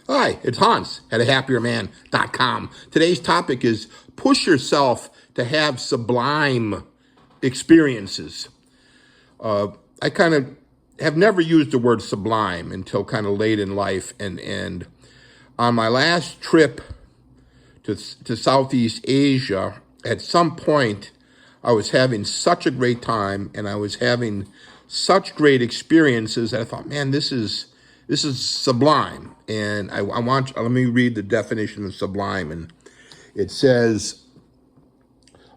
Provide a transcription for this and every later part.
Hi, it's Hans at ahappierman.com. Today's topic is push yourself to have sublime experiences. I kind of have never used the word sublime until kind of late in life. And on my last trip to Southeast Asia, at some point, I was having such a great time and I was having such great experiences that I thought, man, this is sublime. And let me read the definition of sublime. And it says,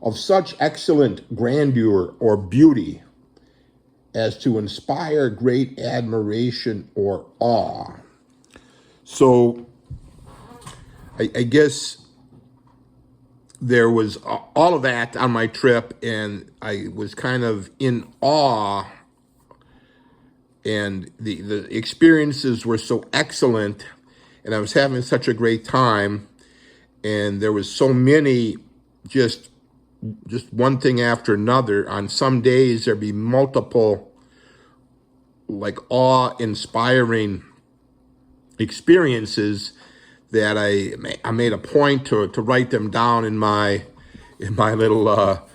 of such excellent grandeur or beauty as to inspire great admiration or awe. So I guess there was all of that on my trip, and I was kind of in awe, and the experiences were so excellent, and I was having such a great time, and there was so many, just one thing after another. On some days there'd be multiple like awe-inspiring experiences that I made a point to write them down in my little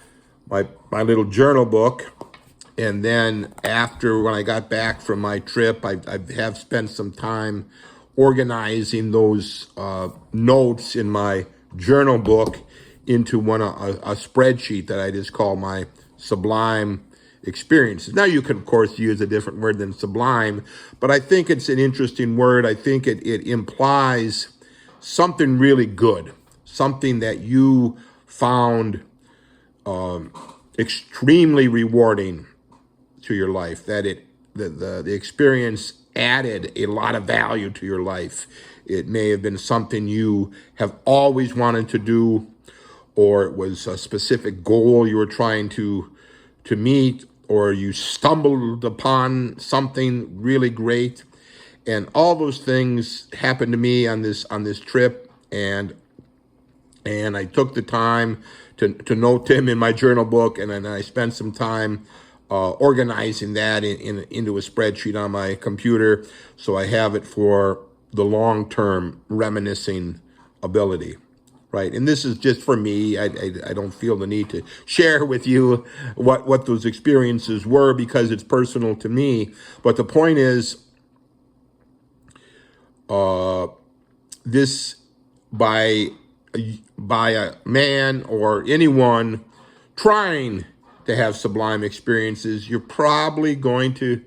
my little journal book. And then after, when I got back from my trip, I have spent some time organizing those notes in my journal book into a spreadsheet that I just call my Sublime experiences. Now you can of course use a different word than sublime, but I think it's an interesting word. I think it implies something really good, something that you found extremely rewarding to your life, that the experience added a lot of value to your life. It may have been something you have always wanted to do, or it was a specific goal you were trying to meet, or you stumbled upon something really great. And all those things happened to me on this trip, and I took the time to note them in my journal book, and then I spent some time organizing that into a spreadsheet on my computer, so I have it for the long-term reminiscing ability, right? And this is just for me. I don't feel the need to share with you what those experiences were, because it's personal to me. But the point is, this by a man or anyone trying to have sublime experiences, you're probably going to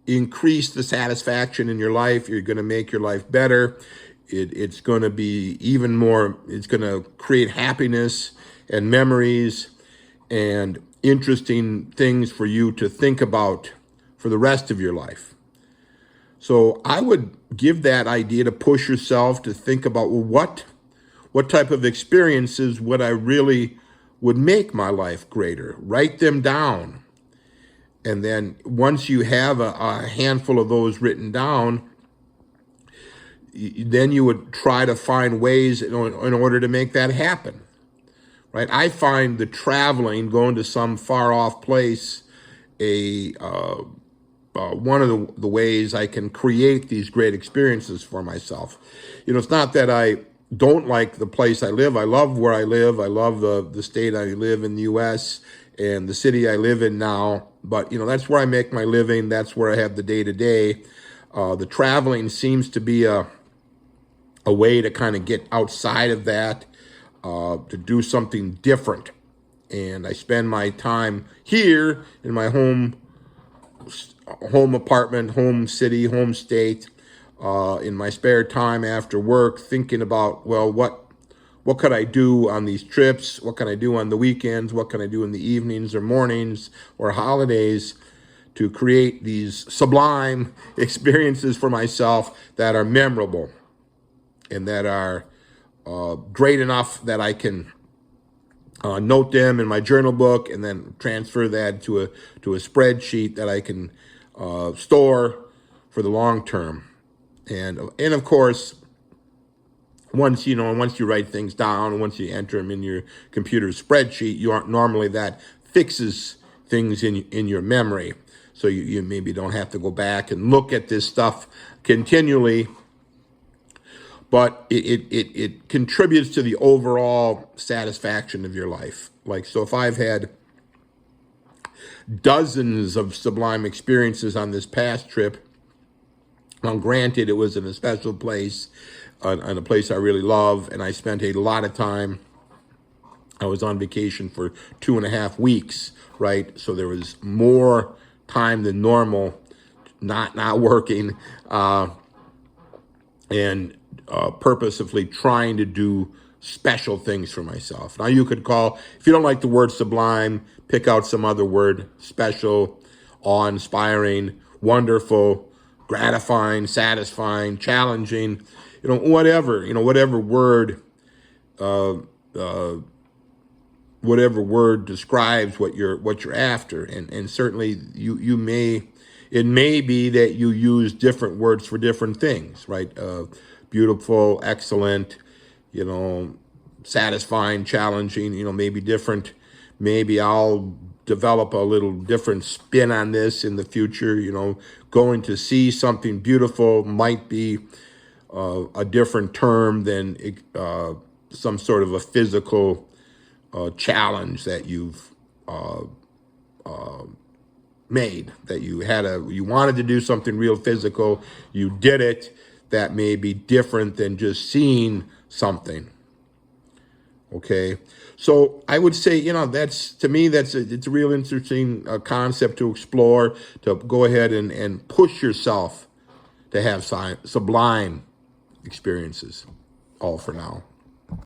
increase the satisfaction in your life. You're going to make your life better. It's going to be even more, it's going to create happiness and memories and interesting things for you to think about for the rest of your life. So I would give that idea to push yourself to think about, well, what type of experiences would make my life greater? Write them down. And then once you have a handful of those written down, then you would try to find ways in order to make that happen, right? I find the traveling, going to some far off place, one of the ways I can create these great experiences for myself. It's not that I don't like the place I live. I love where I live. I love the state I live in, the U.S., and the city I live in now. But, that's where I make my living. That's where I have the day-to-day. The traveling seems to be a way to kind of get outside of that, to do something different. And I spend my time here in my home apartment, home city, home state, in my spare time after work, thinking about, well, what could I do on these trips? What can I do on the weekends? What can I do in the evenings or mornings or holidays to create these sublime experiences for myself that are memorable and that are great enough that I can note them in my journal book and then transfer that to a spreadsheet that I can store for the long term. And of course, once you write things down, once you enter them in your computer spreadsheet, you aren't normally that fixes things in your memory. So you maybe don't have to go back and look at this stuff continually. but it contributes to the overall satisfaction of your life. Like, so if I've had dozens of Sublime experiences on this past trip, now granted it was in a special place, in a place I really love, and I spent a lot of time. I was on vacation for 2.5 weeks, right? So there was more time than normal, not working, and purposefully trying to do special things for myself. Now you could call, if you don't like the word sublime, pick out some other word: special, awe-inspiring, wonderful, gratifying, satisfying, challenging, whatever word, whatever word describes what you're after. And certainly it may be that you use different words for different things, right? Beautiful, excellent, satisfying, challenging, maybe different. Maybe I'll develop a little different spin on this in the future. Going to see something beautiful might be a different term than some sort of a physical challenge that you've made, that you wanted to do something real physical, you did it. That may be different than just seeing something. Okay, so I would say, to me, it's a real interesting concept to explore, to go ahead and push yourself to have sublime experiences. All for now.